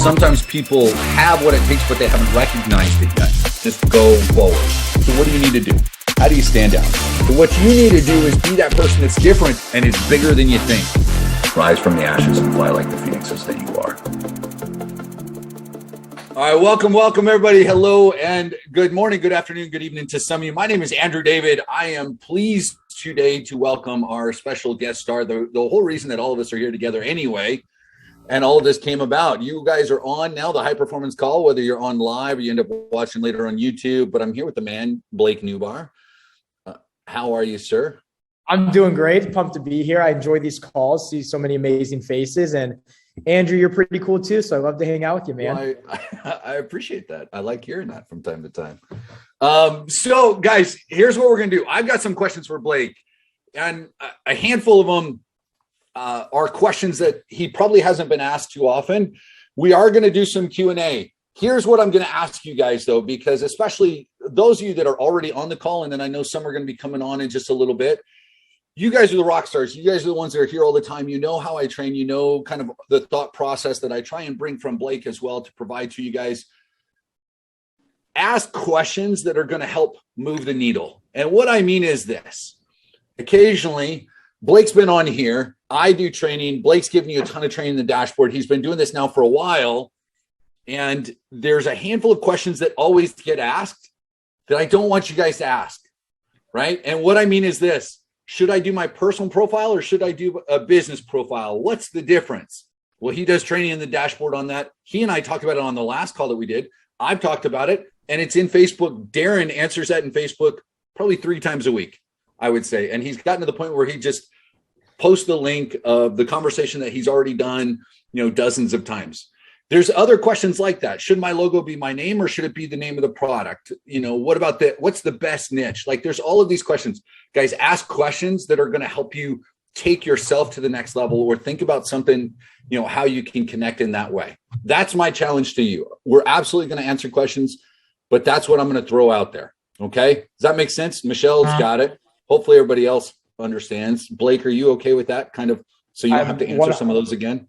sometimes people have what it takes, but they haven't recognized it yet. Just go forward. So what do you need to do? How do you stand out? So what you need to do is be that person that's different and is bigger than you think. Rise from the ashes and fly like the phoenixes that you are. All right, welcome everybody. Hello and good morning, good afternoon, good evening to some of you. My name is Andrew David. I am pleased today to welcome our special guest star, the whole reason that all of us are here together anyway. And all of this came about. You guys are on now, the High Performance Call, whether you're on live or you end up watching later on YouTube. But I'm here with the man, Blake Nubar. How are you, sir? I'm doing great. Pumped to be here. I enjoy these calls, see so many amazing faces. And Andrew, you're pretty cool too. So I love to hang out with you, man. Well, I appreciate that. I like hearing that from time to time. So guys, here's what we're going to do. I've got some questions for Blake, and a handful of them are questions that he probably hasn't been asked too often. We are going to do some Q&A. Here's what I'm going to ask you guys, though, because especially those of you that are already on the call, and then I know some are going to be coming on in just a little bit. You guys are the rock stars. You guys are the ones that are here all the time. You know how I train. You know kind of the thought process that I try and bring from Blake as well to provide to you guys. Ask questions that are going to help move the needle. And what I mean is this. Occasionally, Blake's been on here. I do training. Blake's giving you a ton of training in the dashboard. He's been doing this now for a while. And there's a handful of questions that always get asked that I don't want you guys to ask, right? And what I mean is this. Should I do my personal profile or should I do a business profile? What's the difference? Well, he does training in the dashboard on that. He and I talked about it on the last call that we did. I've talked about it, and it's in Facebook. Darren answers that in Facebook probably 3 times a week, I would say. And he's gotten to the point where he just post the link of the conversation that he's already done, dozens of times. There's other questions like that. Should my logo be my name or should it be the name of the product? What about what's the best niche? Like there's all of these questions. Guys, ask questions that are going to help you take yourself to the next level or think about something, how you can connect in that way. That's my challenge to you. We're absolutely going to answer questions, but that's what I'm going to throw out there. Okay. Does that make sense? Michelle's got it. Hopefully everybody else understands. Blake, are you okay with that kind of, so you don't have to answer some of those again?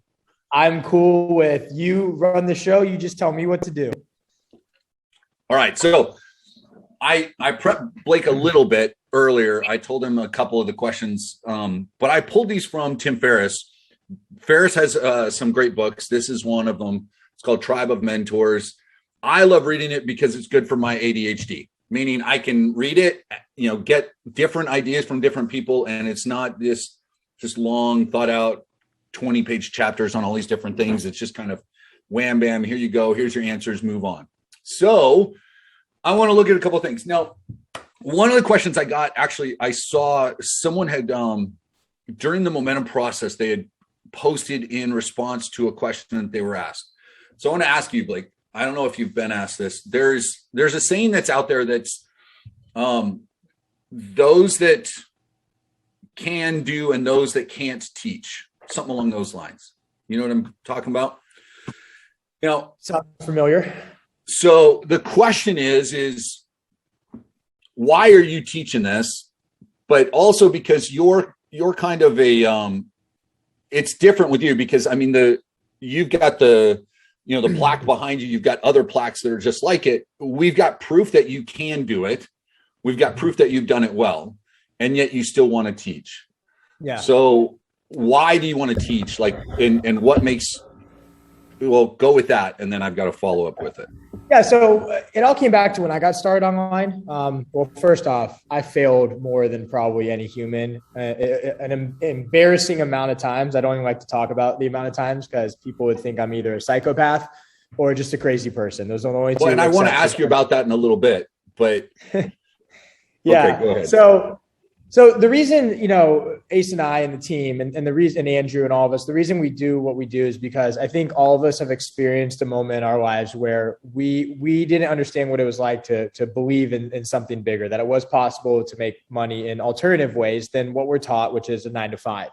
I'm cool with you run the show. You just tell me what to do. All right. So I prepped Blake a little bit earlier. I told him a couple of the questions, but I pulled these from Tim Ferriss. Ferriss has some great books. This is one of them. It's called Tribe of Mentors. I love reading it because it's good for my ADHD, meaning I can read it, get different ideas from different people. And it's not this just long thought out 20-page chapters on all these different things. It's just kind of wham, bam, here you go. Here's your answers, move on. So I want to look at a couple of things. Now, one of the questions I got, actually, I saw someone had, during the momentum process, they had posted in response to a question that they were asked. So I want to ask you, Blake, I don't know if you've been asked this. There's a saying that's out there that's those that can do and those that can't teach. Something along those lines. You know what I'm talking about? Sounds familiar. So the question is why are you teaching this? But also because you're kind of a it's different with you because you've got the plaque behind you. You've got other plaques that are just like it. We've got proof that you can do it. We've got proof that you've done it well, and yet you still want to teach. Yeah. So why do you want to teach? And what makes, go with that. And then I've got to follow up with it. Yeah. So it all came back to when I got started online. Well, first off, I failed more than probably any human, an embarrassing amount of times. I don't even like to talk about the amount of times because people would think I'm either a psychopath or just a crazy person. Those are the only two. Well, and I want to ask you about that in a little bit, but yeah. Okay, go ahead. So the reason, Ace and I and the team and the reason, and Andrew and all of us, the reason we do what we do is because I think all of us have experienced a moment in our lives where we didn't understand what it was like to believe in something bigger, that it was possible to make money in alternative ways than what we're taught, which is a 9-to-5.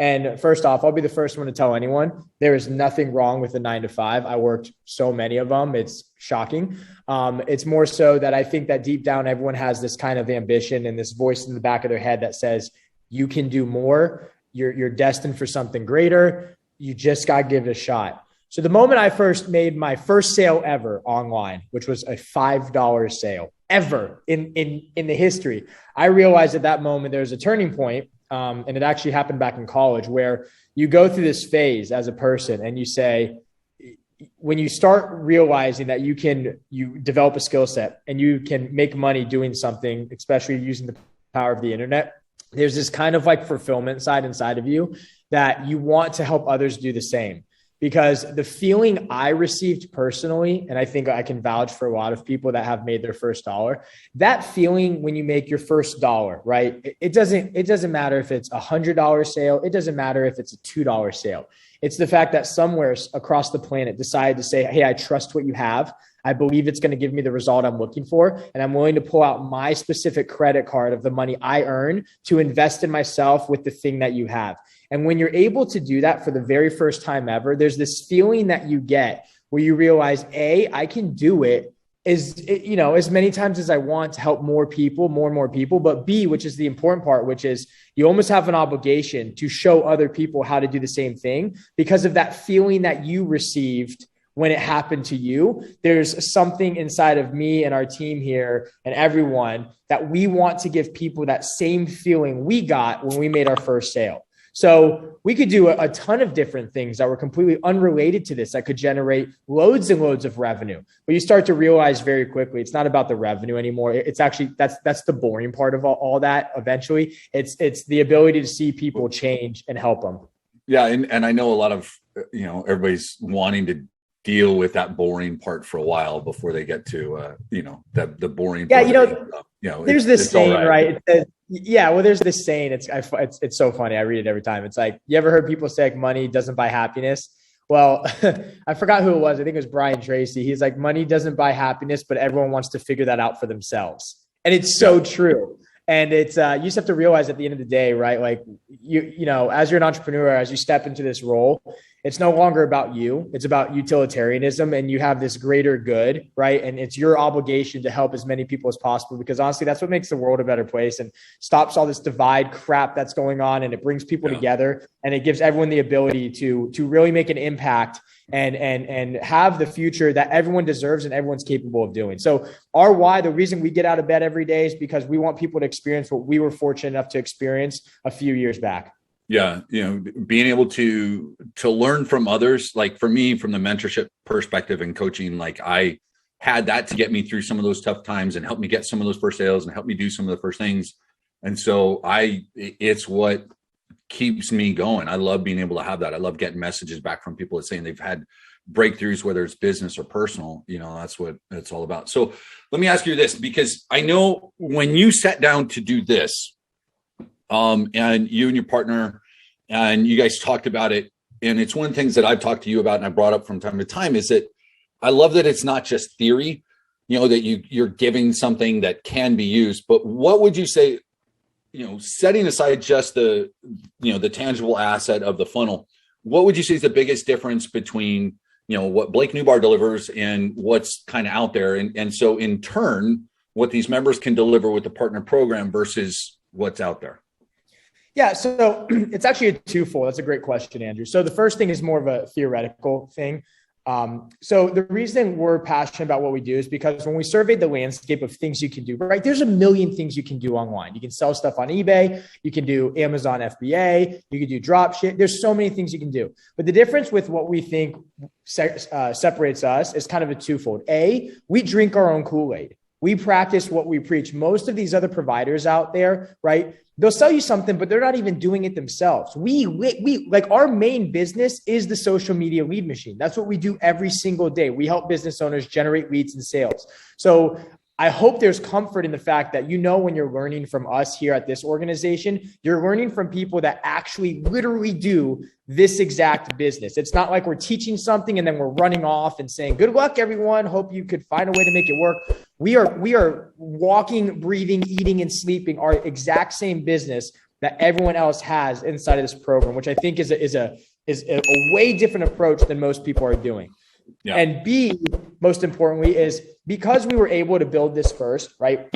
And first off, I'll be the first one to tell anyone there is nothing wrong with a 9-to-5. I worked so many of them. It's shocking. It's more so that I think that deep down, everyone has this kind of ambition and this voice in the back of their head that says, you can do more. You're destined for something greater. You just got to give it a shot. So the moment I first made my first sale ever online, which was a $5 sale ever in the history, I realized at that moment there was a turning point. And it actually happened back in college, where you go through this phase as a person and you say, when you start realizing that you develop a skill set and you can make money doing something, especially using the power of the internet, there's this kind of like fulfillment side inside of you that you want to help others do the same. Because the feeling I received personally, and I think I can vouch for a lot of people that have made their first dollar, that feeling when you make your first dollar, right? It doesn't matter if it's $100 sale. It doesn't matter if it's a $2 sale. It's the fact that somewhere across the planet decided to say, hey, I trust what you have. I believe it's going to give me the result I'm looking for. And I'm willing to pull out my specific credit card of the money I earn to invest in myself with the thing that you have. And when you're able to do that for the very first time ever, there's this feeling that you get where you realize, A, I can do it as many times as I want to help more and more people. But B, which is the important part, which is you almost have an obligation to show other people how to do the same thing because of that feeling that you received when it happened to you. There's something inside of me and our team here and everyone that we want to give people that same feeling we got when we made our first sale. So we could do a ton of different things that were completely unrelated to this that could generate loads and loads of revenue. But you start to realize very quickly, it's not about the revenue anymore. It's actually, that's the boring part of all that. Eventually it's the ability to see people change and help them. Yeah. And I know a lot of, everybody's wanting to deal with that boring part for a while before they get to, the boring part. There's this saying, right? It says, there's this saying. It's so funny. I read it every time. It's like, you ever heard people say like, money doesn't buy happiness? Well, I forgot who it was. I think it was Brian Tracy. He's like, money doesn't buy happiness, but everyone wants to figure that out for themselves. And it's so true. And it's, you just have to realize at the end of the day, right? Like as you're an entrepreneur, as you step into this role, it's no longer about you. It's about utilitarianism, and you have this greater good, right? And it's your obligation to help as many people as possible, because honestly, that's what makes the world a better place and stops all this divide crap that's going on. And it brings people together, and it gives everyone the ability to really make an impact and have the future that everyone deserves and everyone's capable of doing. So our why, the reason we get out of bed every day is because we want people to experience what we were fortunate enough to experience a few years back. Yeah. Being able to learn from others, like for me, from the mentorship perspective and coaching, like I had that to get me through some of those tough times and help me get some of those first sales and help me do some of the first things. And so it's what keeps me going. I love being able to have that. I love getting messages back from people that saying they've had breakthroughs, whether it's business or personal. That's what it's all about. So let me ask you this, because I know when you sat down to do this, and you and your partner, and you guys talked about it. And it's one of the things that I've talked to you about and I brought up from time to time is that I love that it's not just theory, that you're giving something that can be used. But what would you say, setting aside just the tangible asset of the funnel, what would you say is the biggest difference between, what Blake Nubar delivers and what's kind of out there? And so in turn, what these members can deliver with the partner program versus what's out there? Yeah, so it's actually a twofold. That's a great question, Andrew. So the first thing is more of a theoretical thing. So the reason we're passionate about what we do is because when we surveyed the landscape of things you can do, right, there's a million things you can do online. You can sell stuff on eBay. You can do Amazon FBA. You can do drop ship. There's so many things you can do. But the difference with what we think separates us is kind of a twofold. A, we drink our own Kool-Aid. We practice what we preach. Most of these other providers out there, right, they'll sell you something, but they're not even doing it themselves. We like our main business is the social media lead machine. That's what we do every single day. We help business owners generate leads and sales. So I hope there's comfort in the fact that, when you're learning from us here at this organization, you're learning from people that actually literally do this exact business. It's not like we're teaching something and then we're running off and saying, good luck, everyone. Hope you could find a way to make it work. We are walking, breathing, eating, and sleeping our exact same business that everyone else has inside of this program, which I think is a way different approach than most people are doing. Yeah. And B, most importantly, is because we were able to build this first, right?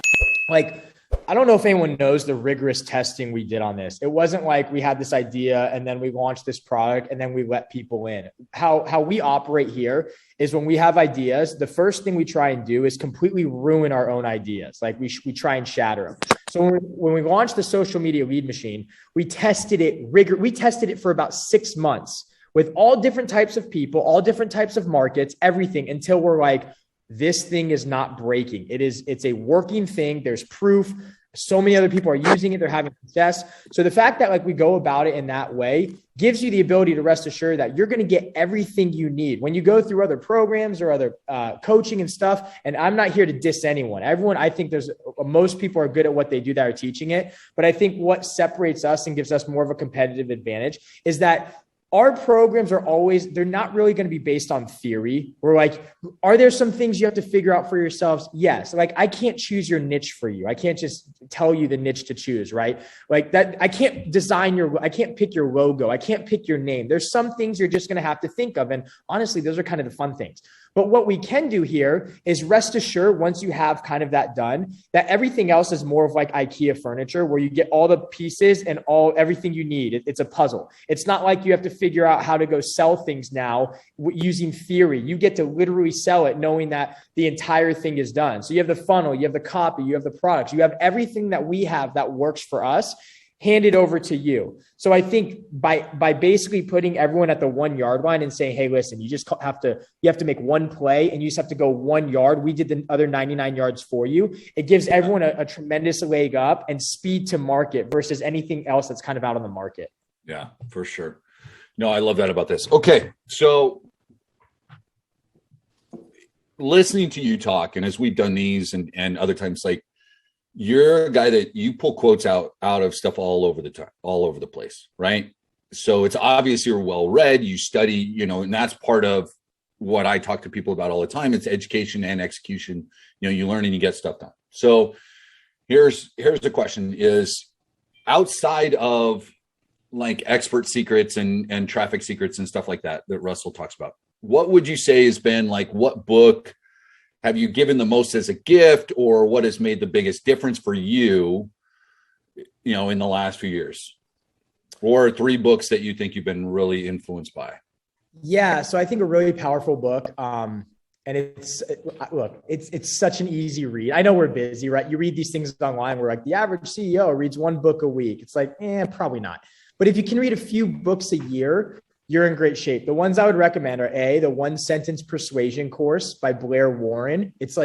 Like I don't know if anyone knows the rigorous testing we did on this. It wasn't like we had this idea and then we launched this product and then we let people in. How we operate here is when we have ideas, the first thing we try and do is completely ruin our own ideas. Like we try and shatter them. So when we launched the social media lead machine, we tested it for about 6 months with all different types of people, all different types of markets, everything, until we're like, this thing is not breaking. It's a working thing. There's proof. So many other people are using it. They're having success. So the fact that like we go about it in that way gives you the ability to rest assured that you're going to get everything you need when you go through other programs or other coaching and stuff. And I'm not here to diss anyone. I think most people are good at what they do that are teaching it. But I think what separates us and gives us more of a competitive advantage is that our programs they're not really going to be based on theory. We're like, are there some things you have to figure out for yourselves? Yes. Like I can't choose your niche for you. I can't just tell you the niche to choose, right? Like that, I can't I can't pick your logo. I can't pick your name. There's some things you're just going to have to think of. And honestly, those are kind of the fun things. But what we can do here is rest assured, once you have kind of that done, that everything else is more of like IKEA furniture where you get all the pieces and everything you need. It's a puzzle. It's not like you have to figure out how to go sell things now using theory. You get to literally sell it knowing that the entire thing is done. So you have the funnel, you have the copy, you have the products, you have everything that we have that works for us handed over to you. So I think by basically putting everyone at the 1 yard line and saying, hey, listen, you have to make one play and you just have to go 1 yard. We did the other 99 yards for you. It gives everyone a tremendous leg up and speed to market versus anything else that's kind of out on the market. Yeah, for sure. No, I love that about this. Okay. So listening to you talk, and as we've done these and other times, like, you're a guy that you pull quotes out of stuff all over the place, right? So it's obvious you're well read, you study, and that's part of what I talk to people about all the time. It's education and execution. You learn and you get stuff done. So here's the question: is outside of like expert secrets and traffic secrets and stuff like that Russell talks about, what would you say has been like, what book have you given the most as a gift, or what has made the biggest difference for you, in the last few years? Or 3 books that you think you've been really influenced by? Yeah. So I think a really powerful book. And it's such an easy read. I know we're busy, right? You read these things online. We're like, the average CEO reads 1 book a week. It's like, probably not. But if you can read a few books a year, you're in great shape. The ones I would recommend are the 1-Sentence Persuasion course by Blair Warren. It's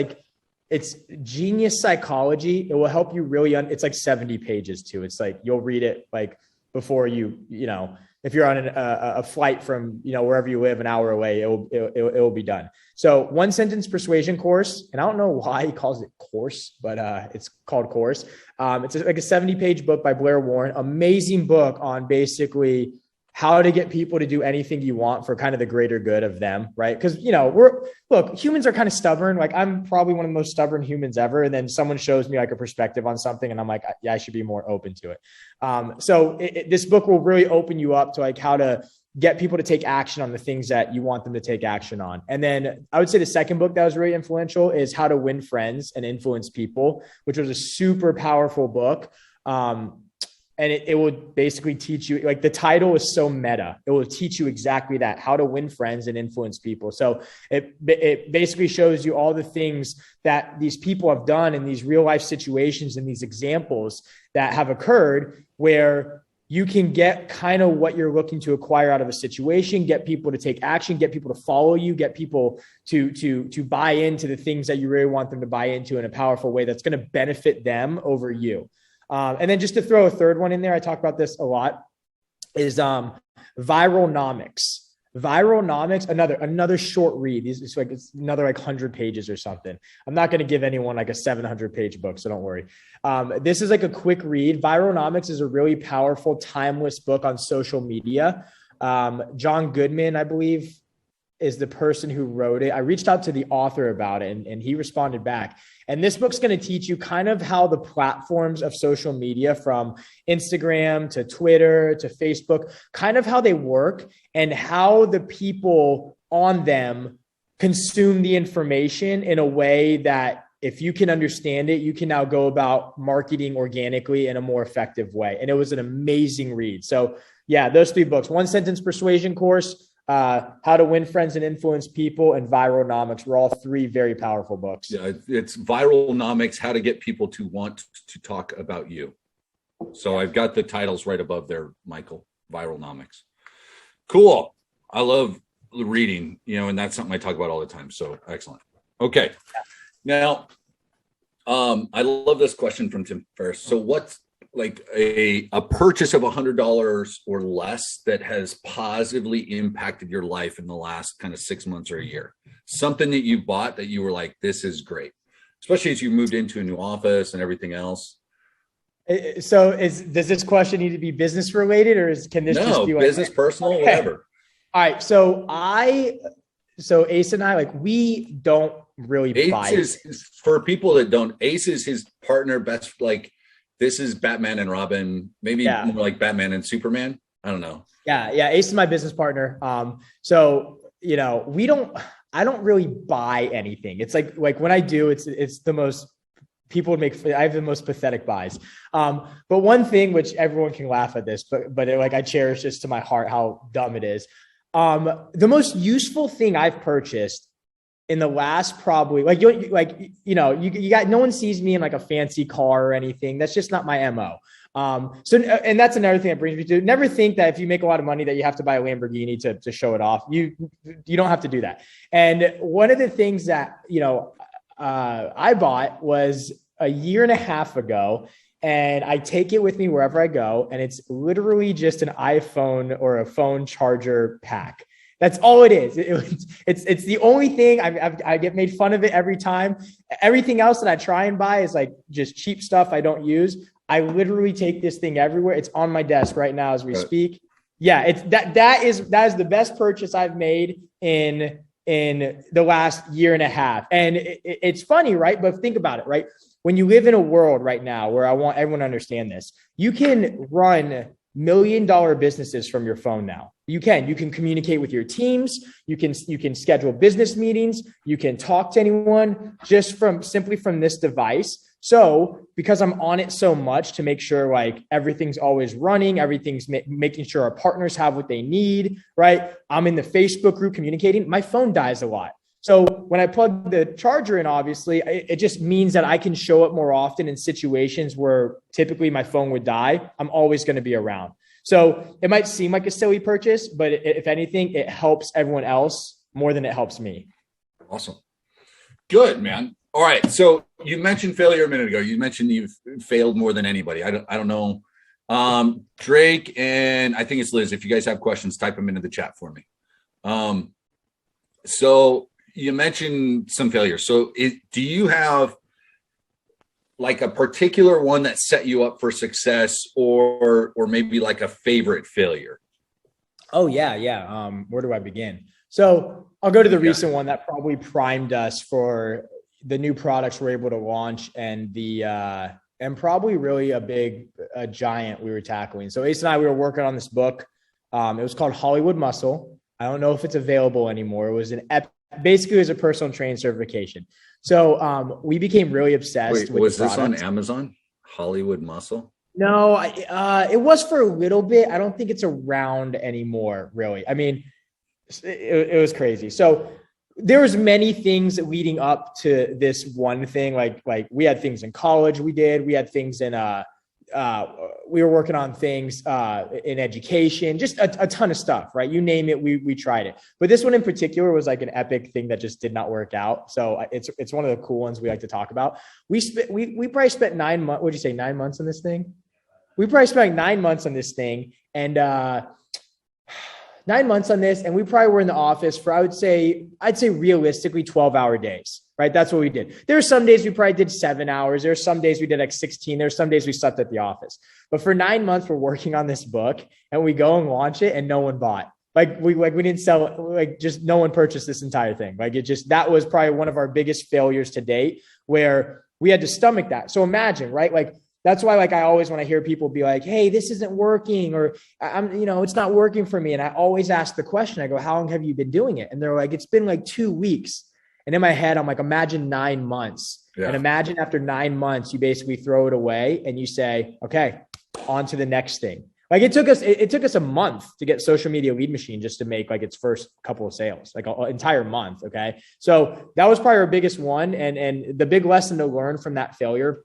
genius psychology. It will help you really, it's like 70 pages too. It's like, you'll read it like before if you're on a flight from, wherever you live an hour away, it will be done. So 1-Sentence Persuasion course. And I don't know why he calls it course, but it's called course. It's like a 70-page book by Blair Warren, amazing book on basically how to get people to do anything you want for kind of the greater good of them, right? Because, humans are kind of stubborn. Like, I'm probably one of the most stubborn humans ever. And then someone shows me like a perspective on something and I'm like, yeah, I should be more open to it. So this book will really open you up to like how to get people to take action on the things that you want them to take action on. And then I would say the second book that was really influential is How to Win Friends and Influence People, which was a super powerful book. And it will basically teach you, like, the title is so meta. It will teach you exactly that, how to win friends and influence people. So it basically shows you all the things that these people have done in these real life situations and these examples that have occurred where you can get kind of what you're looking to acquire out of a situation, get people to take action, get people to follow you, get people to buy into the things that you really want them to buy into in a powerful way that's going to benefit them over you. And then just to throw a third one in there, I talk about this a lot, is Viralnomics. Viralnomics, another short read. It's another 100 pages or something. I'm not going to give anyone like a 700-page book, so don't worry. This is like a quick read. Viralnomics is a really powerful, timeless book on social media. John Goodman, I believe, is the person who wrote it. I reached out to the author about it and he responded back. And this book's going to teach you kind of how the platforms of social media, from Instagram to Twitter to Facebook, kind of how they work and how the people on them consume the information in a way that if you can understand it, you can now go about marketing organically in a more effective way. And it was an amazing read. So yeah, those 3 books: One Sentence Persuasion Course, How to Win Friends and Influence People, and Viralnomics were all 3 very powerful books. Yeah, it's Viralnomics, How to Get People to Want to Talk About You. So I've got the titles right above there, Michael. Viralnomics. Cool. I love reading, and that's something I talk about all the time. So excellent. Okay. Now, I love this question from Tim Ferriss. So what's like a purchase of $100 or less that has positively impacted your life in the last kind of 6 months or a year? Something that you bought that you were like, this is great, especially as you moved into a new office and everything else. So does this question need to be business related, or can this just be like business, personal, whatever? All right. So Ace and I, like, we don't really buy it. Is, for people that don't, Ace is his partner, best, like, this is Batman and Robin, maybe more like Batman and Superman. I don't know. Yeah. Ace is my business partner. So, I don't really buy anything. It's like when I do, it's the most, people would make, I have the most pathetic buys. But one thing, which everyone can laugh at this, but I cherish this to my heart, how dumb it is. The most useful thing I've purchased in the last probably you got, no one sees me in like a fancy car or anything. That's just not my MO. And that's another thing that brings me to never think that if you make a lot of money that you have to buy a Lamborghini to show it off. You don't have to do that. And one of the things that, I bought was a year and a half ago, and I take it with me wherever I go. And it's literally just an iPhone or a phone charger pack. That's all it is. It's the only thing. I get made fun of it every time. Everything else that I try and buy is like just cheap stuff I don't use. I literally take this thing everywhere. It's on my desk right now as we speak. Yeah, it's that is the best purchase I've made in the last year and a half. And it's funny, right? But think about it, right? When you live in a world right now where I want everyone to understand this, you can run $1 million businesses from your phone now. You can communicate with your teams. You can schedule business meetings. You can talk to anyone just simply from this device. So because I'm on it so much to make sure like everything's always running, everything's making sure our partners have what they need, right? I'm in the Facebook group communicating. My phone dies a lot. So when I plug the charger in, obviously, it just means that I can show up more often in situations where typically my phone would die. I'm always going to be around. So it might seem like a silly purchase, but if anything, it helps everyone else more than it helps me. Awesome. Good, man. All right. So you mentioned failure a minute ago. You mentioned you've failed more than anybody. I don't know. Drake and I think it's Liz. If you guys have questions, type them into the chat for me. So you mentioned some failures. So do you have like a particular one that set you up for success, or maybe like a favorite failure? Oh yeah. Where do I begin? So I'll go to the recent one that probably primed us for the new products we're able to launch and and probably really a giant we were tackling. So Ace and I, we were working on this book. It was called Hollywood Muscle. I don't know if it's available anymore. It was basically it was a personal training certification. So we became really obsessed. Wait, was this on Amazon? Hollywood Muscle? No, it was for a little bit. I don't think it's around anymore, really. I mean, it was crazy. So there was many things leading up to this one thing. Like we had things in college we had things in we were working on things in education, just a ton of stuff, right? You name it, we tried it. But this one in particular was like an epic thing that just did not work out. So it's one of the cool ones we like to talk about. We probably spent 9 months. What'd you say? 9 months on this thing? We probably spent like 9 months on this thing, and 9 months on this, and we probably were in the office for I'd say realistically 12-hour days. Right. That's what we did. There are some days we probably did 7 hours. There are some days we did like 16. There are some days we slept at the office. But for 9 months, we're working on this book and we go and launch it and no one bought. We didn't sell, just no one purchased this entire thing. That was probably one of our biggest failures to date, where we had to stomach that. So imagine, right? That's why I always, when I hear people be like, hey, this isn't working, or it's not working for me. And I always ask the question, I go, how long have you been doing it? And they're like, it's been like 2 weeks. And in my head, I'm like, imagine 9 months. Yeah. And imagine after 9 months, you basically throw it away and you say, okay, on to the next thing. Like it took us a month to get Social Media Lead Machine just to make like its first couple of sales, like an entire month. Okay. So that was probably our biggest one. And the big lesson to learn from that failure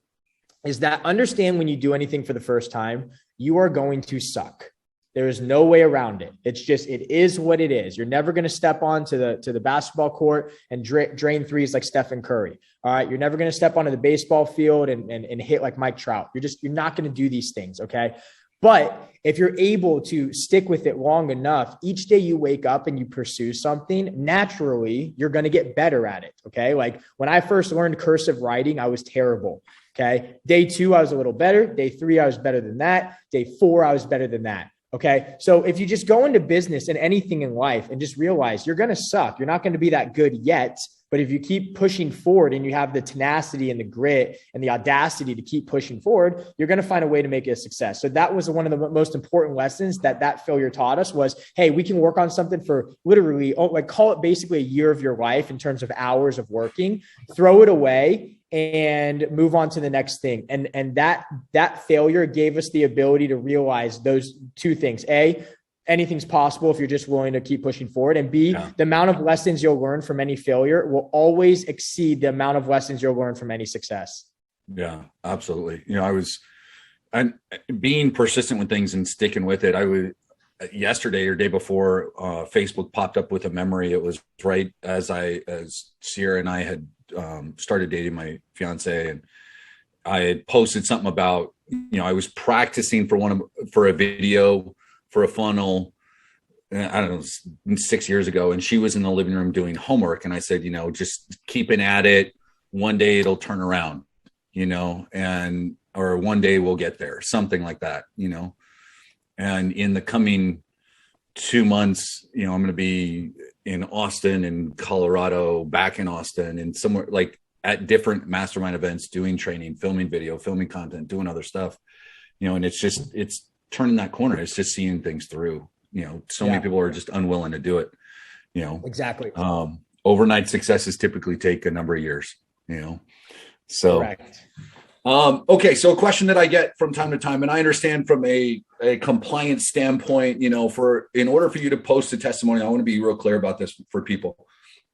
is that understand when you do anything for the first time, you are going to suck. There is no way around it. It's just, it is what it is. You're never going to step onto the basketball court and drain threes like Stephen Curry. All right. You're never going to step onto the baseball field and hit like Mike Trout. You're not going to do these things. Okay. But if you're able to stick with it long enough, each day you wake up and you pursue something, naturally, you're going to get better at it. Okay. Like when I first learned cursive writing, I was terrible. Okay. Day 2, I was a little better. Day 3, I was better than that. Day 4, I was better than that. Okay. So if you just go into business and anything in life and just realize you're going to suck, you're not going to be that good yet. But if you keep pushing forward and you have the tenacity and the grit and the audacity to keep pushing forward, you're going to find a way to make it a success. So that was one of the most important lessons that failure taught us was, hey, we can work on something for literally, like call it basically a year of your life in terms of hours of working, throw it away and move on to the next thing. And that failure gave us the ability to realize those two things. A, anything's possible if you're just willing to keep pushing forward. And B, the amount of lessons you'll learn from any failure will always exceed the amount of lessons you'll learn from any success. Yeah, absolutely. And being persistent with things and sticking with it. Yesterday or day before, Facebook popped up with a memory. It was right as Sierra and I had started dating my fiance, and I had posted something about, I was practicing for a video for a funnel, I don't know, 6 years ago. And she was in the living room doing homework. And I said, just keeping at it. One day it'll turn around, or one day we'll get there, something like that, and in the coming 2 months, I'm going to be in Austin and Colorado, back in Austin and somewhere like at different mastermind events, doing training, filming video, filming content, doing other stuff, and it's turning that corner. It's just seeing things through. Many people are just unwilling to do it. Exactly. Overnight successes typically take a number of years. So. Correct. Okay, so a question that I get from time to time, and I understand from a compliance standpoint, in order for you to post a testimonial, I want to be real clear about this for people,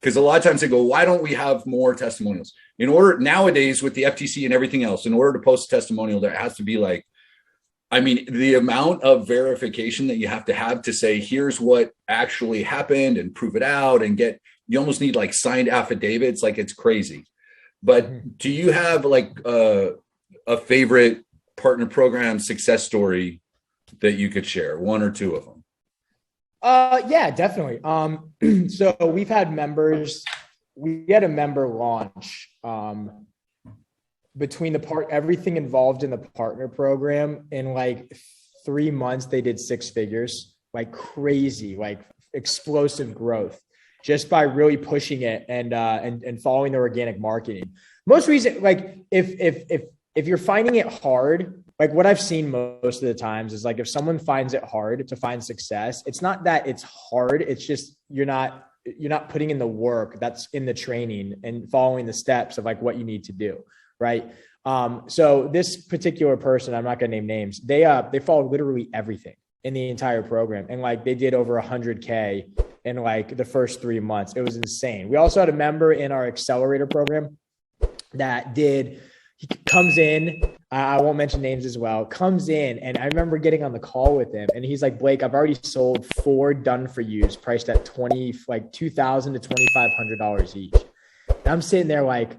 because a lot of times they go, why don't we have more testimonials? Nowadays with the FTC and everything else, in order to post a testimonial, there has to be the amount of verification that you have to say, here's what actually happened and prove it out and you almost need like signed affidavits. Like it's crazy. But do you have a favorite partner program success story that you could share? One or two of them? Yeah, definitely. So we've had members, we had a member launch, between everything involved in the partner program in like 3 months, they did 6 figures, like crazy, like explosive growth just by really pushing it and following the organic marketing. Most recent, like if you're finding it hard, like what I've seen most of the times is like, if someone finds it hard to find success, it's not that it's hard. It's just, you're not putting in the work that's in the training and following the steps of like what you need to do. Right. So this particular person, I'm not going to name names. They followed literally everything in the entire program. And like, they did over 100K in like the first 3 months. It was insane. We also had a member in our accelerator program he comes in, I won't mention names as well, comes in. And I remember getting on the call with him and he's like, Blake, I've already sold 4 done for yous priced at $2,000 to $2,500 each. And I'm sitting there like,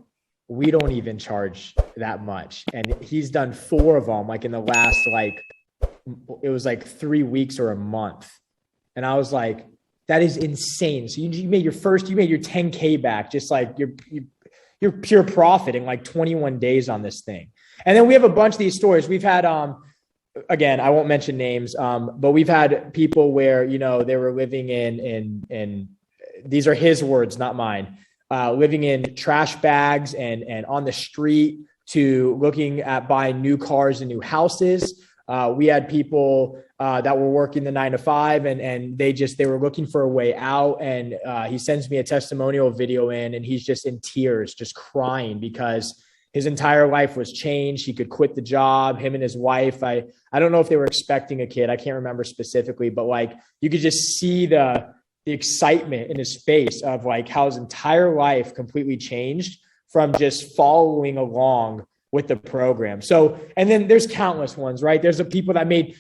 we don't even charge that much. And he's done 4 of them, like in the last, it was like 3 weeks or a month. And I was like, that is insane. So you made your 10K back, just like your pure profit in like 21 days on this thing. And then we have a bunch of these stories. We've had, again, I won't mention names, but we've had people where, they were living in these are his words, not mine, living in trash bags and on the street to looking at buying new cars and new houses. We had people that were working the 9 to 5 and they were looking for a way out. And he sends me a testimonial video in and he's just in tears, just crying because his entire life was changed. He could quit the job, him and his wife. I don't know if they were expecting a kid. I can't remember specifically, but like you could just see the excitement in his face of like how his entire life completely changed from just following along with the program. So, and then there's countless ones, right? There's the people that made,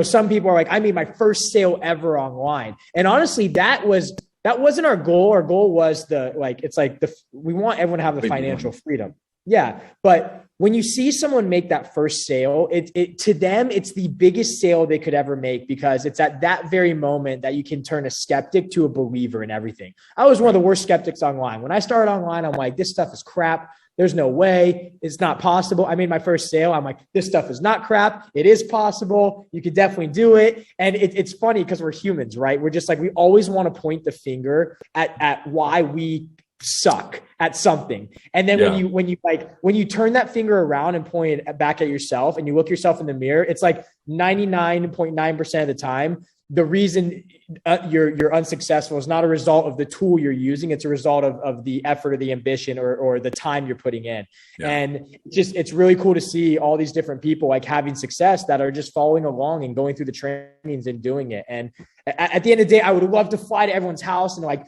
some people are like, I made my first sale ever online. And honestly, that wasn't our goal. Our goal was we want everyone to have the financial freedom. Yeah. But when you see someone make that first sale, to them, it's the biggest sale they could ever make because it's at that very moment that you can turn a skeptic to a believer in everything. I was one of the worst skeptics online. When I started online, I'm like, this stuff is crap. There's no way. It's not possible. I made my first sale. I'm like, this stuff is not crap. It is possible. You could definitely do it. And it's funny because we're humans, right? We're just like, we always want to point the finger at why we suck at something. And then when you turn that finger around and point it back at yourself and you look yourself in the mirror, it's like 99.9% of the time, the reason you're unsuccessful is not a result of the tool you're using. It's a result of the effort or the ambition or the time you're putting in. Yeah. And it's really cool to see all these different people like having success that are just following along and going through the trainings and doing it. And at the end of the day, I would love to fly to everyone's house and like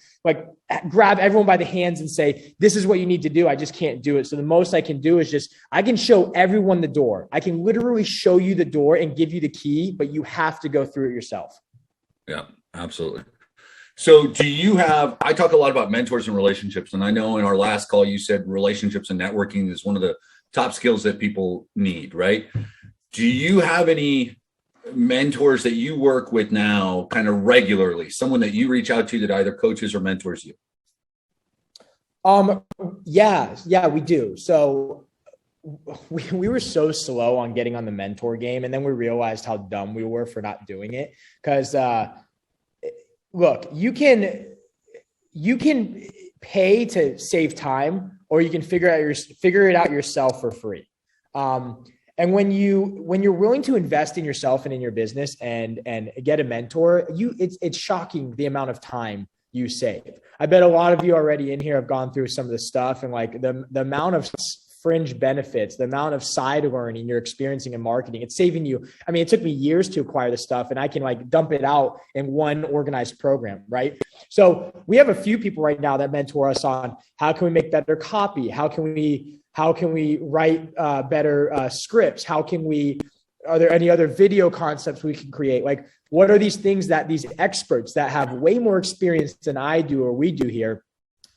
grab everyone by the hands and say, this is what you need to do. I just can't do it. So the most I can do is I can show everyone the door. I can literally show you the door and give you the key, but you have to go through it yourself. Yeah, absolutely. So I talk a lot about mentors and relationships. And I know in our last call, you said relationships and networking is one of the top skills that people need, right? Do you have any mentors that you work with now kind of regularly, someone that you reach out to that either coaches or mentors you? Yeah, we do. So we were so slow on getting on the mentor game. And then we realized how dumb we were for not doing it. Cause, look, you can pay to save time or you can figure it out yourself for free. And when you're willing to invest in yourself and in your business and get a mentor, it's shocking the amount of time you save. I bet a lot of you already in here have gone through some of this stuff and like the amount of fringe benefits, the amount of side learning you're experiencing in marketing, it's saving you. I mean, it took me years to acquire this stuff and I can like dump it out in one organized program, right? So we have a few people right now that mentor us on how can we make better copy? How can we write better scripts? Are there any other video concepts we can create? Like, what are these things that these experts that have way more experience than I do or we do here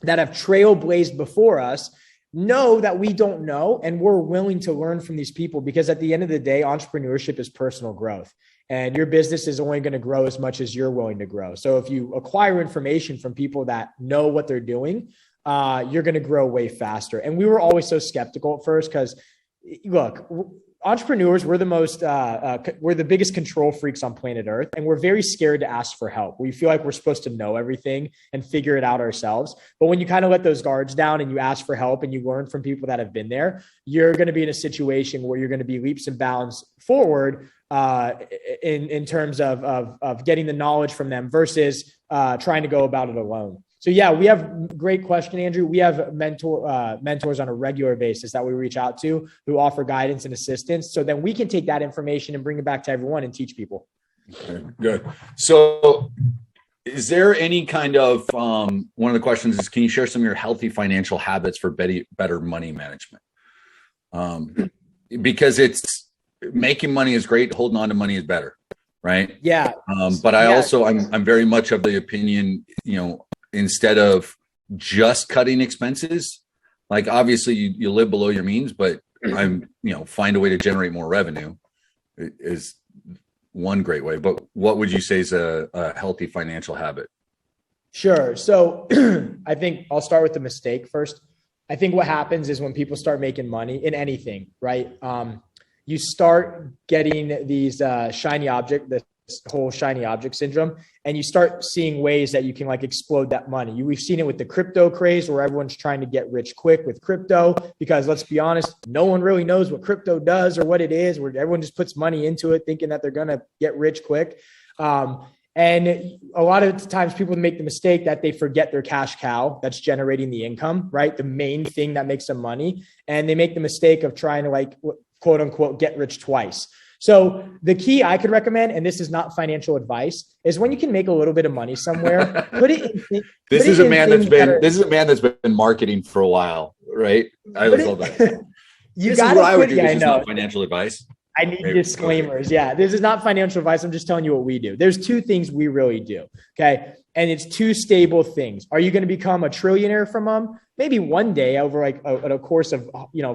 that have trailblazed before us know that we don't know, and we're willing to learn from these people because at the end of the day, entrepreneurship is personal growth and your business is only going to grow as much as you're willing to grow. So if you acquire information from people that know what they're doing, you're going to grow way faster. And we were always so skeptical at first because look, entrepreneurs, we're the biggest control freaks on planet Earth. And we're very scared to ask for help. We feel like we're supposed to know everything and figure it out ourselves. But when you kind of let those guards down and you ask for help and you learn from people that have been there, you're going to be in a situation where you're going to be leaps and bounds forward in terms of getting the knowledge from them versus trying to go about it alone. So yeah, we have great question, Andrew. We have mentors on a regular basis that we reach out to who offer guidance and assistance. So then we can take that information and bring it back to everyone and teach people. Okay, good. So is there any kind of, one of the questions is, can you share some of your healthy financial habits for better money management? Because it's making money is great. Holding on to money is better. Right. Yeah. But I'm very much of the opinion, instead of just cutting expenses, like obviously you live below your means, but find a way to generate more revenue is one great way. But what would you say is a healthy financial habit? Sure. So I think I'll start with the mistake first. I think what happens is when people start making money in anything, right? You start getting these shiny object, whole shiny object syndrome, and you start seeing ways that you can like explode that money. We've seen it with the crypto craze where everyone's trying to get rich quick with crypto, because let's be honest, no one really knows what crypto does or what it is, where everyone just puts money into it thinking that they're going to get rich quick. And a lot of times people make the mistake that they forget their cash cow that's generating the income, right? The main thing that makes them money. And they make the mistake of trying to like, quote unquote, get rich twice. So the key I could recommend, and this is not financial advice, is when you can make a little bit of money somewhere, put it in. This is a man that's been marketing for a while, right? I always love that. You got to put it. This is not financial advice. I need disclaimers. Yeah, this is not financial advice. I'm just telling you what we do. There's two things we really do. Okay. And it's two stable things. Are you going to become a trillionaire from them? Maybe one day over like a course of,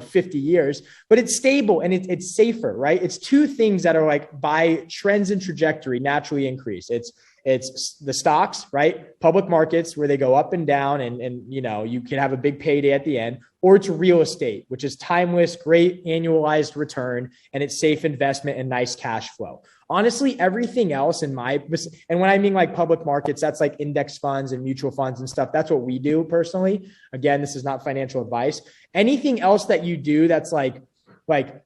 50 years, but it's stable and it's safer, right? It's two things that are like by trends and trajectory naturally increase. It's the stocks, right? Public markets where they go up and down and you can have a big payday at the end, or it's real estate, which is timeless, great annualized return, and it's safe investment and nice cash flow. Honestly, everything else and when I mean like public markets, that's like index funds and mutual funds and stuff. That's what we do personally. Again, this is not financial advice. Anything else that you do that's like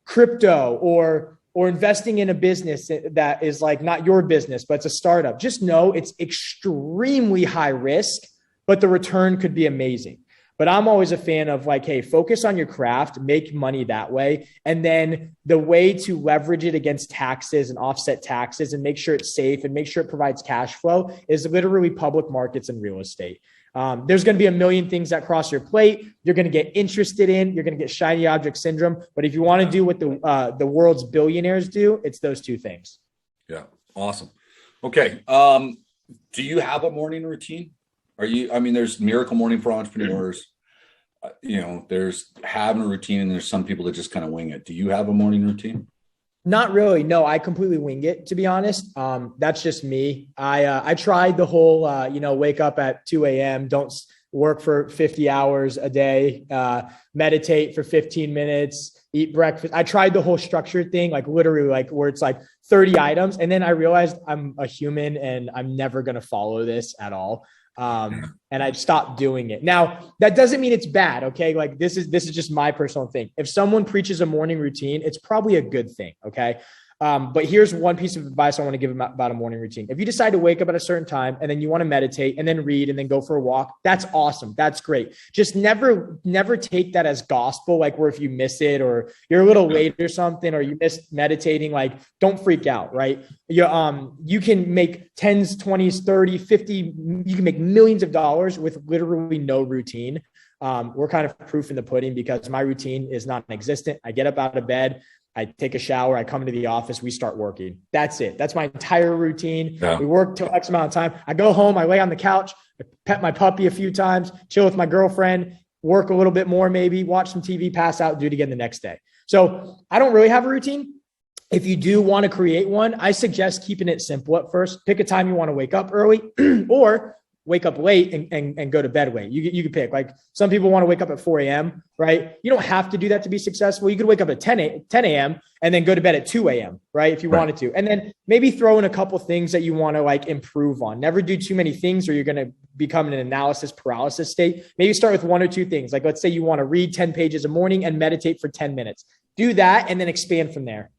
crypto or investing in a business that is like not your business, but it's a startup, just know it's extremely high risk, but the return could be amazing. But I'm always a fan of like, hey, focus on your craft, make money that way. And then the way to leverage it against taxes and offset taxes and make sure it's safe and make sure it provides cash flow is literally public markets and real estate. There's going to be a million things that cross your plate. You're going to get interested in, you're going to get shiny object syndrome. But if you want to do what the world's billionaires do, it's those two things. Yeah. Awesome. Okay. Do you have a morning routine? There's miracle morning for entrepreneurs. There's having a routine and there's some people that just kind of wing it. Do you have a morning routine? Not really. No, I completely wing it, to be honest. That's just me. I tried the whole, wake up at 2 a.m., don't work for 50 hours a day, meditate for 15 minutes, eat breakfast. I tried the whole structured thing, like literally like where it's like 30 items. And then I realized I'm a human and I'm never going to follow this at all. And I stopped doing it. Now, that doesn't mean it's bad. Okay. Like this is just my personal thing. If someone preaches a morning routine, it's probably a good thing. Okay. But here's one piece of advice I want to give about a morning routine. If you decide to wake up at a certain time and then you want to meditate and then read and then go for a walk, that's awesome. That's great. Just never take that as gospel. Like where if you miss it or you're a little late or something, or you miss meditating, like don't freak out, right? You can make 10s, 20s, 30, 50, you can make millions of dollars with literally no routine. We're kind of proof in the pudding because my routine is non-existent. I get up out of bed, I take a shower, I come into the office, we start working. That's it. That's my entire routine. Yeah. We work till X amount of time. I go home, I lay on the couch, I pet my puppy a few times, chill with my girlfriend, work a little bit more, maybe watch some TV, pass out, do it again the next day. So I don't really have a routine. If you do want to create one, I suggest keeping it simple at first. Pick a time you want to wake up early or wake up late and go to bed late. You can pick, like some people want to wake up at 4 a.m., right? You don't have to do that to be successful. You could wake up at 10 a.m. and then go to bed at 2 a.m., right? If you wanted to, and then maybe throw in a couple things that you want to like improve on. Never do too many things or you're going to become in an analysis paralysis state. Maybe start with one or two things. Like let's say you want to read 10 pages a morning and meditate for 10 minutes. Do that and then expand from there.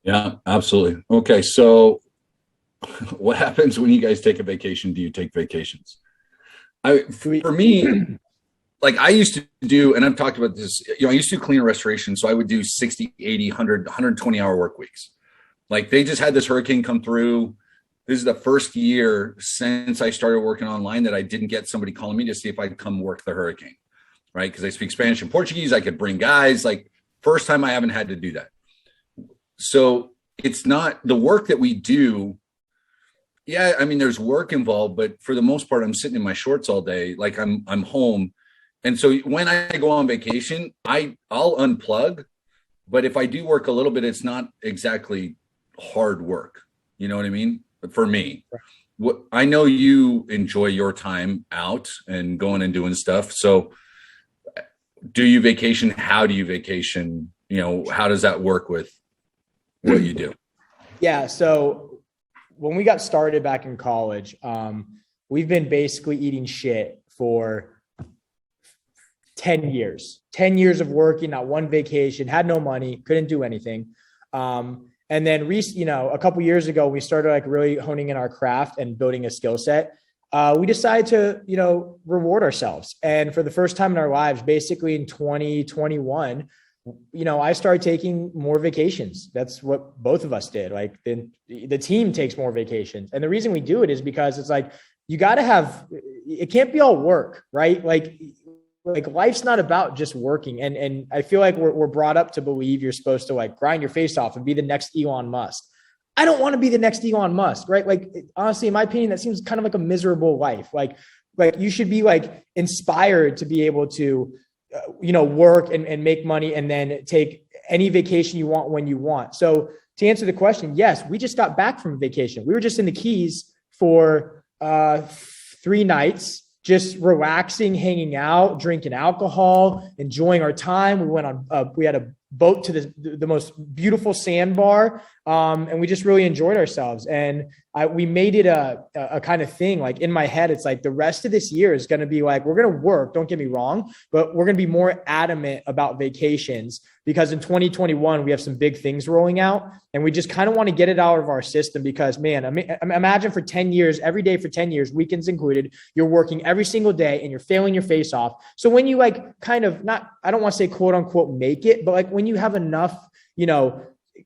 Yeah, absolutely. Okay. So what happens when you guys take a vacation? Do you take vacations? For me, like I used to do, and I've talked about this, I used to do cleaner restoration. So I would do 60, 80, 100, 120 hour work weeks. Like they just had this hurricane come through. This is the first year since I started working online that I didn't get somebody calling me to see if I'd come work the hurricane, right? Because I speak Spanish and Portuguese. I could bring guys. Like first time I haven't had to do that. So it's not the work that we do. Yeah, I mean, there's work involved, but for the most part, I'm sitting in my shorts all day. Like I'm home. And so when I go on vacation, I'll unplug. But if I do work a little bit, it's not exactly hard work. You know what I mean? For me, I know you enjoy your time out and going and doing stuff. So do you vacation? How do you vacation? How does that work with what you do? Yeah. So when we got started back in college, we've been basically eating shit for 10 years, 10 years of working, not one vacation, had no money, couldn't do anything. And then, a couple years ago, we started like really honing in our craft and building a skill set. We decided to, reward ourselves. And for the first time in our lives, basically in 2021, I started taking more vacations. That's what both of us did. Like the team takes more vacations. And the reason we do it is because it's like, you got to it can't be all work, right? Like life's not about just working. And I feel like we're brought up to believe you're supposed to like grind your face off and be the next Elon Musk. I don't want to be the next Elon Musk, right? Like, honestly, in my opinion, that seems kind of like a miserable life. Like you should be like inspired to be able to, work and make money and then take any vacation you want when you want. So to answer the question, yes, we just got back from vacation. We were just in the Keys for 3 nights, just relaxing, hanging out, drinking alcohol, enjoying our time. We went on, we had a boat to the most beautiful sandbar. And we just really enjoyed ourselves. And we made it a kind of thing. Like in my head, it's like the rest of this year is going to be like, we're going to work, don't get me wrong, but we're going to be more adamant about vacations because in 2021, we have some big things rolling out and we just kind of want to get it out of our system because man, imagine for 10 years, every day for 10 years, weekends included, you're working every single day and you're failing your face off. So when you like kind of I don't want to say quote unquote, make it, but like when you have enough,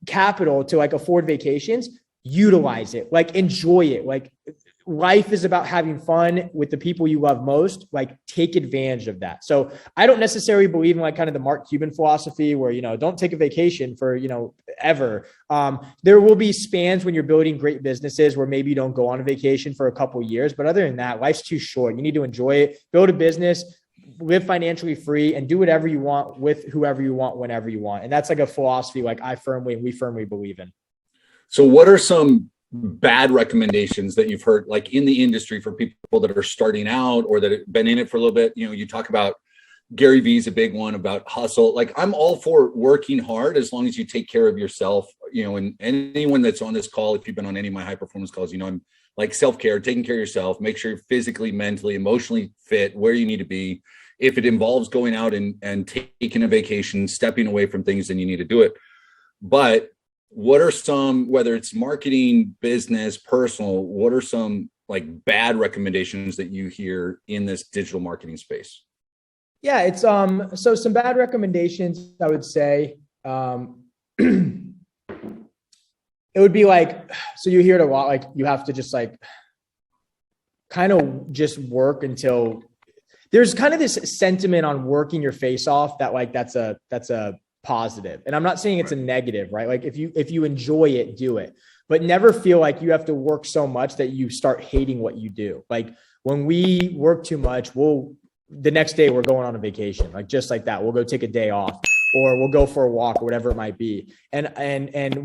capital to like afford vacations, utilize it, like enjoy it. Like life is about having fun with the people you love most, like take advantage of that. So I don't necessarily believe in like kind of the Mark Cuban philosophy where, don't take a vacation for, ever. There will be spans when you're building great businesses where maybe you don't go on a vacation for a couple of years, but other than that, life's too short. You need to enjoy it, build a business, live financially free and do whatever you want with whoever you want, whenever you want. And that's like a philosophy like we firmly believe in. So what are some bad recommendations that you've heard like in the industry for people that are starting out or that have been in it for a little bit? You talk about Gary Vee's a big one about hustle. Like I'm all for working hard as long as you take care of yourself, and anyone that's on this call, if you've been on any of my high performance calls, I'm like self-care, taking care of yourself, make sure you're physically, mentally, emotionally fit where you need to be. If it involves going out and taking a vacation, stepping away from things, then you need to do it. But what are some, whether it's marketing, business, personal, what are some like bad recommendations that you hear in this digital marketing space? Yeah, it's so some bad recommendations, I would say. It would be like, so you hear it a lot, like you have to just like kind of just work until there's kind of this sentiment on working your face off that like, that's a positive. And I'm not saying it's a negative, right? Like if you enjoy it, do it, but never feel like you have to work so much that you start hating what you do. Like when we work too much, the next day we're going on a vacation, like just like that. We'll go take a day off or we'll go for a walk or whatever it might be. And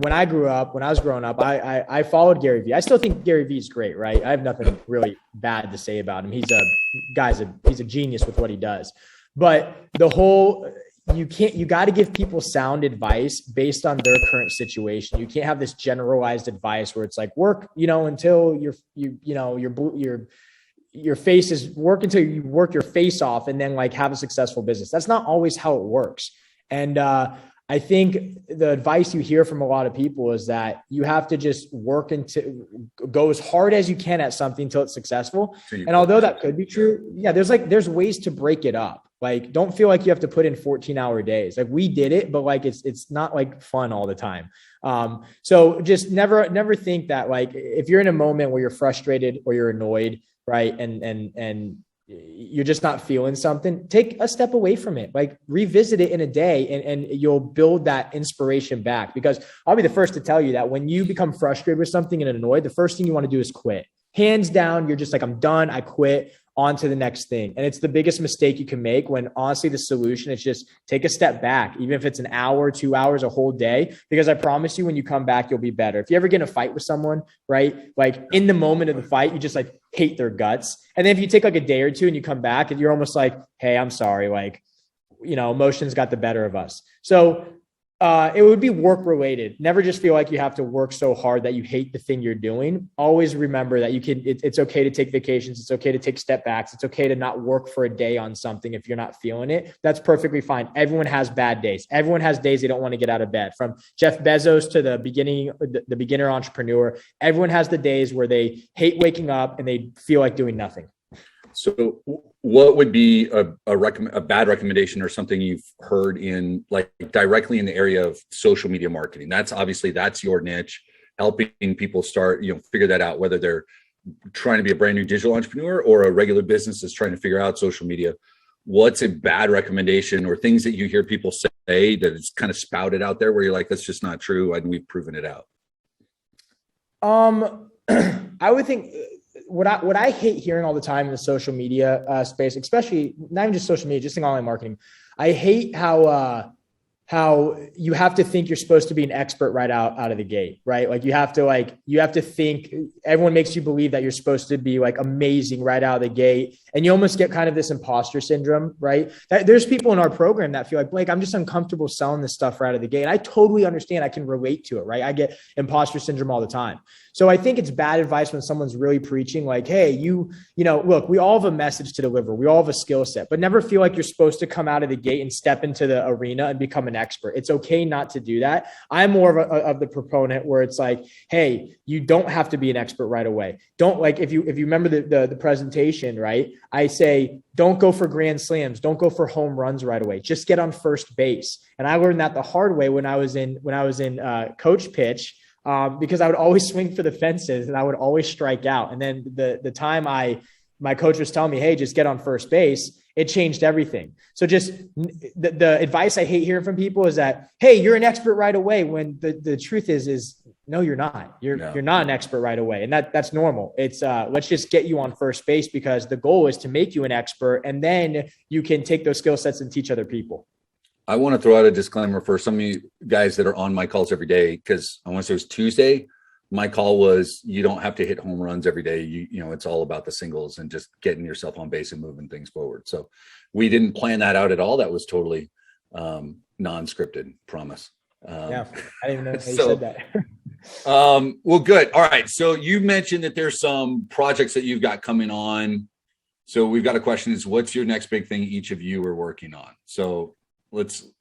when I was growing up, I followed Gary Vee. I still think Gary Vee is great, right? I have nothing really bad to say about him. He's a genius with what he does. But you got to give people sound advice based on their current situation. You can't have this generalized advice where it's like work, until your face is work until you work your face off and then like have a successful business. That's not always how it works. And I think the advice you hear from a lot of people is that you have to just work go as hard as you can at something until it's successful. And although that could be true, yeah, there's ways to break it up. Like, don't feel like you have to put in 14-hour days. Like we did it, but like, it's not like fun all the time. So just never think that like, if you're in a moment where you're frustrated or you're annoyed, right. And you're just not feeling something, take a step away from it, like revisit it in a day and you'll build that inspiration back. Because I'll be the first to tell you that when you become frustrated with something and annoyed, the first thing you want to do is quit. Hands down, you're just like, I'm done. I quit. On to the next thing. And it's the biggest mistake you can make when honestly the solution is just take a step back, even if it's an hour, 2 hours, a whole day, because I promise you when you come back, you'll be better. If you ever get in a fight with someone, right? Like in the moment of the fight, you just like hate their guts. And then if you take like a day or two and you come back and you're almost like, hey, I'm sorry. Like, emotions got the better of us. So It would be work related. Never just feel like you have to work so hard that you hate the thing you're doing. Always remember that it's okay to take vacations. It's okay to take step backs. It's okay to not work for a day on something if you're not feeling it. That's perfectly fine. Everyone has bad days. Everyone has days they don't want to get out of bed. From Jeff Bezos to the beginner entrepreneur, everyone has the days where they hate waking up and they feel like doing nothing. So what would be a bad recommendation or something you've heard in like directly in the area of social media marketing? That's your niche, helping people start, figure that out, whether they're trying to be a brand new digital entrepreneur or a regular business that's trying to figure out social media. What's a bad recommendation or things that you hear people say that it's kind of spouted out there where you're like, that's just not true, and we've proven it out? I would think what I hate hearing all the time in the social media space, especially not even just social media, just in online marketing. I hate how you have to think you're supposed to be an expert right out of the gate, right? Like you have to think everyone makes you believe that you're supposed to be like amazing right out of the gate. And you almost get kind of this imposter syndrome, right? There's people in our program that feel like, Blake, I'm just uncomfortable selling this stuff right out of the gate. And I totally understand. I can relate to it, right? I get imposter syndrome all the time. So I think it's bad advice when someone's really preaching like, hey, look, we all have a message to deliver. We all have a skill set, but never feel like you're supposed to come out of the gate and step into the arena and become an expert. It's okay not to do that. I'm more of the proponent where it's like, hey, you don't have to be an expert right away. Don't like, if you remember the presentation, right? I say, don't go for grand slams. Don't go for home runs right away. Just get on first base. And I learned that the hard way when I was in coach pitch, because I would always swing for the fences and I would always strike out. And then the time my coach was telling me, hey, just get on first base, it changed everything. So just the advice I hate hearing from people is that, hey, you're an expert right away. When the truth is no, you're not. You're not an expert right away. And that's normal. It's let's just get you on first base, because the goal is to make you an expert. And then you can take those skill sets and teach other people. I want to throw out a disclaimer for some of you guys that are on my calls every day, because I want to say it was Tuesday. My call was, you don't have to hit home runs every day. It's all about the singles and just getting yourself on base and moving things forward. So we didn't plan that out at all. That was totally non-scripted, promise. Yeah, I didn't even know you said that. Well, good. All right. So you mentioned that there's some projects that you've got coming on. So we've got a question is, what's your next big thing each of you are working on? So let's do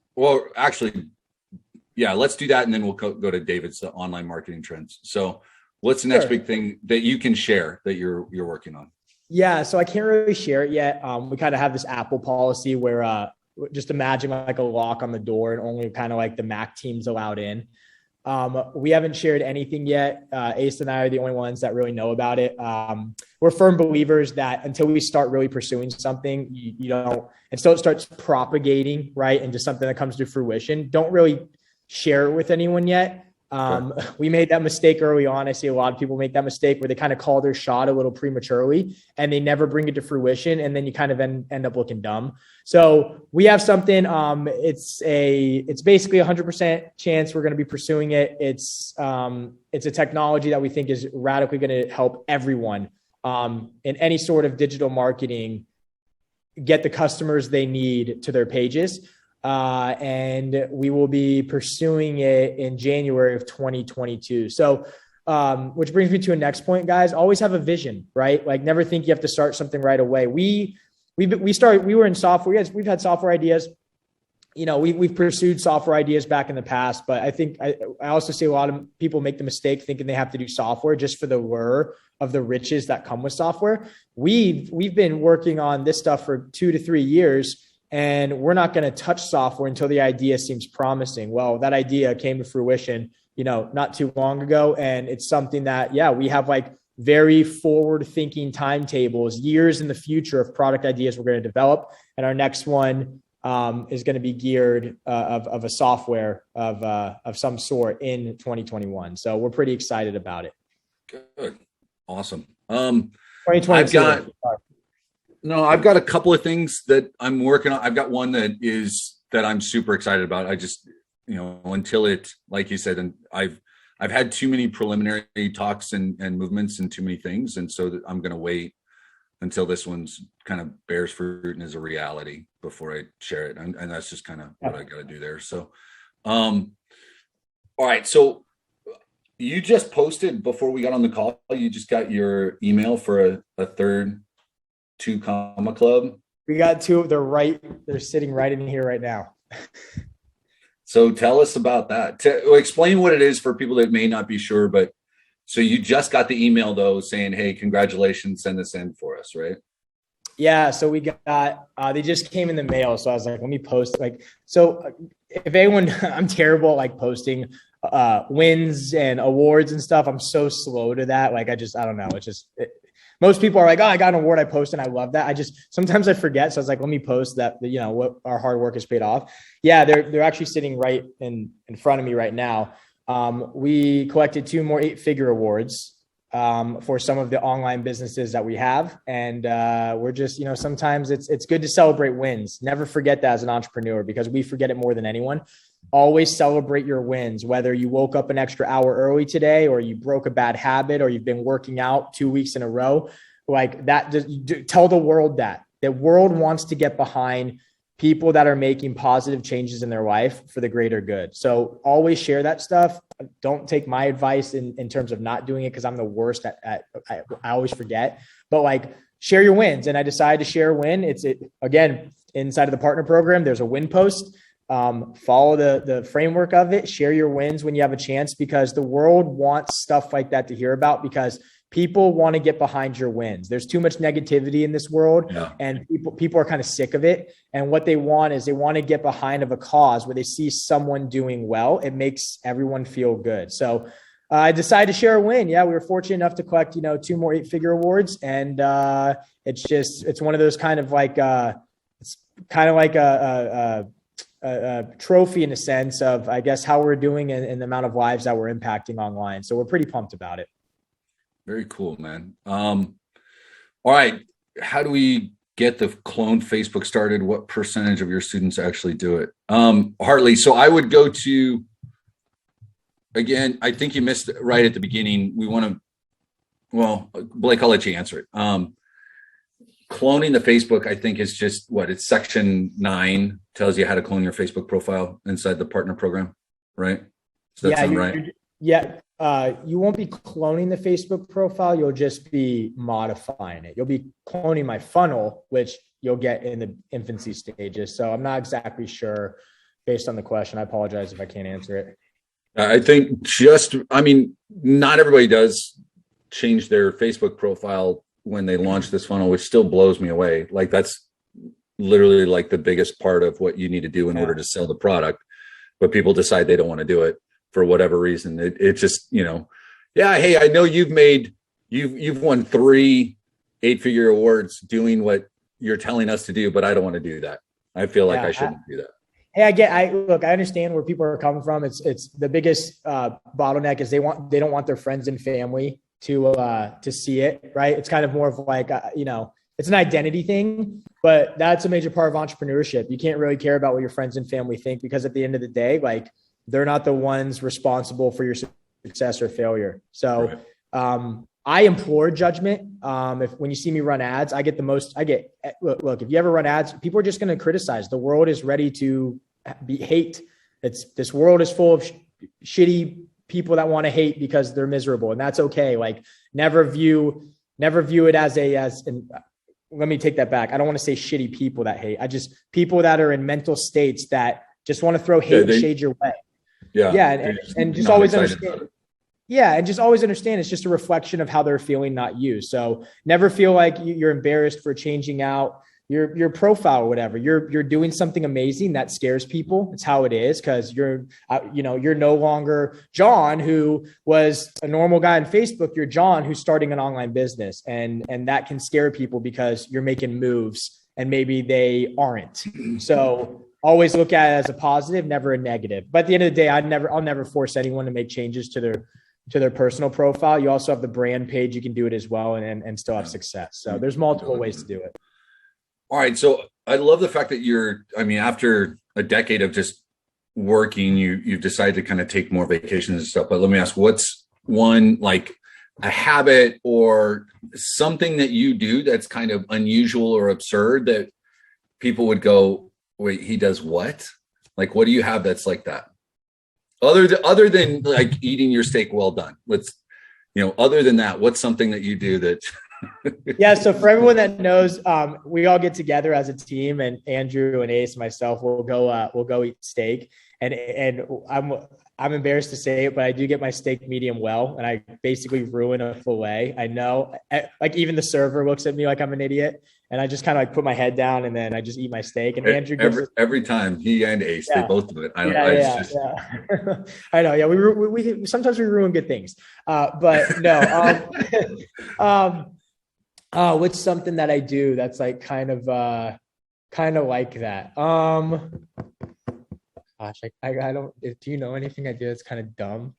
that. And then we'll go to David's online marketing trends. So what's the next big thing that you can share that you're working on? Yeah. So I can't really share it yet. We kind of have this Apple policy where just imagine like a lock on the door and only kind of like the Mac team's allowed in. We haven't shared anything yet. Ace and I are the only ones that really know about it. We're firm believers that until we start really pursuing something, until it starts propagating right into something that comes to fruition, don't really share it with anyone yet. We made that mistake early on. I see a lot of people make that mistake where they kind of call their shot a little prematurely and they never bring it to fruition. And then you kind of end up looking dumb. So we have something, it's basically 100% chance we're going to be pursuing it. It's a technology that we think is radically going to help everyone, in any sort of digital marketing, get the customers they need to their pages. And we will be pursuing it in January of 2022. So, which brings me to a next point, guys. Always have a vision, right? Like never think you have to start something right away. We were in software. We've had software ideas. We've pursued software ideas back in the past, but I think I also see a lot of people make the mistake thinking they have to do software just for the lure of the riches that come with software. We've been working on this stuff for 2 to 3 years. And we're not going to touch software until the idea seems promising. Well, that idea came to fruition, not too long ago. And it's something that, we have like very forward thinking timetables, years in the future of product ideas we're going to develop. And our next one is going to be geared of a software of some sort in 2021. So we're pretty excited about it. Good. Awesome. 2022. I've got a couple of things that I'm working on. I've got one that I'm super excited about. I just, until it, like you said, and I've had too many preliminary talks and movements and too many things. And so I'm going to wait until this one's kind of bears fruit and is a reality before I share it. And that's just kind of what I got to do there. So All right. So you just posted before we got on the call, you just got your email for a third 2 Comma Club. We got two. They're sitting right in here right now. So tell us about that. Explain what it is for people that may not be sure, but so you just got the email though saying, hey, congratulations, send this in for us, right? Yeah. So we got, they just came in the mail. So I was like, let me post if anyone, I'm terrible at like posting wins and awards and stuff. I'm so slow to that. Like, I don't know. Most people are like, oh, I got an award, I post, and I love that. Sometimes I forget. So I was like, let me post that, what our hard work has paid off. Yeah. They're actually sitting right in front of me right now. We collected 2 more 8-figure awards for some of the online businesses that we have. And we're just, sometimes it's good to celebrate wins. Never forget that as an entrepreneur, because we forget it more than anyone. Always celebrate your wins, whether you woke up an extra hour early today, or you broke a bad habit, or you've been working out 2 weeks in a row. Like that, tell the world that the world wants to get behind people that are making positive changes in their life for the greater good. So always share that stuff. Don't take my advice in terms of not doing it, because I'm the worst at I always forget. But like, share your wins. And I decided to share a win. Again, inside of the partner program, there's a win post. Follow the framework of it. Share your wins when you have a chance, because the world wants stuff like that to hear about, because people want to get behind your wins. There's too much negativity in this world, and people are kind of sick of it. And what they want is they want to get behind of a cause where they see someone doing well. It makes everyone feel good. So I decided to share a win. Yeah, we were fortunate enough to collect, 2 more 8-figure awards. And it's one of those kind of like, it's kind of like a trophy in a sense of, I guess, how we're doing and the amount of lives that we're impacting online. So we're pretty pumped about it. Very cool, man. All right. How do we get the clone Facebook started? What percentage of your students actually do it? Hartley, so I would go to, again, I think you missed it right at the beginning. Blake, I'll let you answer it. Cloning the Facebook, I think, is just it's section 9 tells you how to clone your Facebook profile inside the partner program, right? Does that sound right? Yeah. You won't be cloning the Facebook profile. You'll just be modifying it. You'll be cloning my funnel, which you'll get in the infancy stages. So I'm not exactly sure based on the question. I apologize if I can't answer it. I think not everybody does change their Facebook profile when they launch this funnel, which still blows me away. Like, that's literally like the biggest part of what you need to do in order to sell the product. But people decide they don't want to do it for whatever reason. It just, hey, I know you've won 3 8-figure awards doing what you're telling us to do, but I don't want to do that. I feel like I shouldn't do that. Hey, I understand where people are coming from. It's the biggest bottleneck is they don't want their friends and family to see it, right? It's kind of more of like, it's an identity thing, but that's a major part of entrepreneurship. You can't really care about what your friends and family think, because at the end of the day, like, they're not the ones responsible for your success or failure. So I implore judgment. When you see me run ads, look, if you ever run ads, people are just going to criticize. The world is ready to hate. This world is full of shitty people that want to hate because they're miserable, and that's okay. Like, never view it as let me take that back. I don't want to say shitty people that hate. People that are in mental states that just want to throw hate and shade your way. And just always understand. And just always understand it's just a reflection of how they're feeling, not you. So never feel like you're embarrassed for changing out your profile or whatever. You're doing something amazing that scares people. It's how it is, because you're no longer John, who was a normal guy on Facebook. You're John, who's starting an online business, and that can scare people because you're making moves and maybe they aren't. So always look at it as a positive, never a negative. But at the end of the day, I'll never force anyone to make changes to their personal profile. You also have the brand page. You can do it as well and still have success. So there's multiple ways to do it. All right. So I love the fact that after a decade of just working, you've decided to kind of take more vacations and stuff. But let me ask, what's one, like a habit or something that you do that's kind of unusual or absurd that people would go, wait, he does what? Like, what do you have that's like that? Other than like eating your steak well done, other than that, what's something that you do that? Yeah. So for everyone that knows, we all get together as a team, and Andrew and Ace and myself will go eat steak. And I'm embarrassed to say it, but I do get my steak medium well, and I basically ruin a fillet. I know, like even the server looks at me like I'm an idiot, and I just kind of like put my head down and then I just eat my steak. And Andrew every time he and Ace, they both do it. I know. Yeah, we sometimes we ruin good things, but no. What's something that I do that's like kind of like that? Gosh, I don't. Do you know anything I do that's kind of dumb?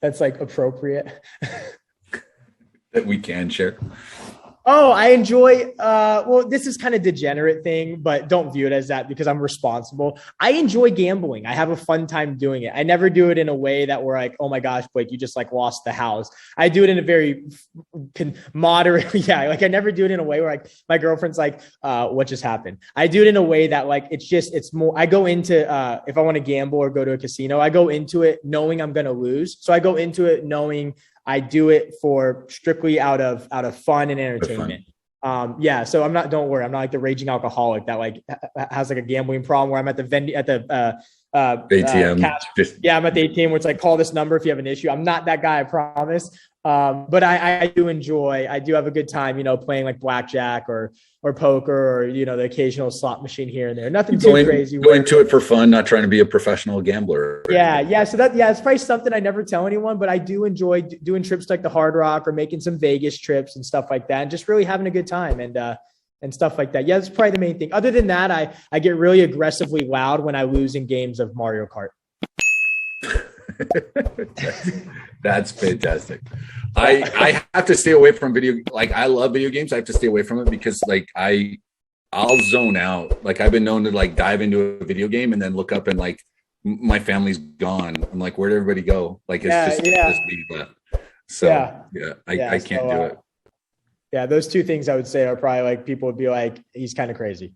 That's like appropriate that we can share. Oh, I enjoy, well, this is kind of degenerate thing, but don't view it as that because I'm responsible. I enjoy gambling. I have a fun time doing it. I never do it in a way that we're like, oh my gosh, Blake, you just like lost the house. I do it in a very moderate. Yeah. Like I never do it in a way where like my girlfriend's like, what just happened? I do it in a way that like, it's more, I go into, if I want to gamble or go to a casino, I go into it knowing I'm going to lose. So I go into it knowing I do it for strictly out of fun and entertainment. Yeah. So don't worry. I'm not like the raging alcoholic that like has like a gambling problem where I'm at the ATM. I'm at the ATM where it's like, call this number if you have an issue. I'm not that guy, I promise. But I do have a good time, playing like blackjack or poker or, the occasional slot machine here and there. Nothing too crazy. Going to it for fun, not trying to be a professional gambler. Yeah. So it's probably something I never tell anyone, but I do enjoy doing trips like the Hard Rock or making some Vegas trips and stuff like that, and just really having a good time and stuff like that. Yeah, that's probably the main thing. Other than that, I get really aggressively loud when I lose in games of Mario Kart. That's fantastic. I have to stay away from I love video games. I have to stay away from it because like I'll zone out. Like I've been known to like dive into a video game and then look up and like my family's gone. I'm like, where'd everybody go? Like it's just me left. So I can't do it. Yeah, those two things I would say are probably like people would be like, he's kind of crazy.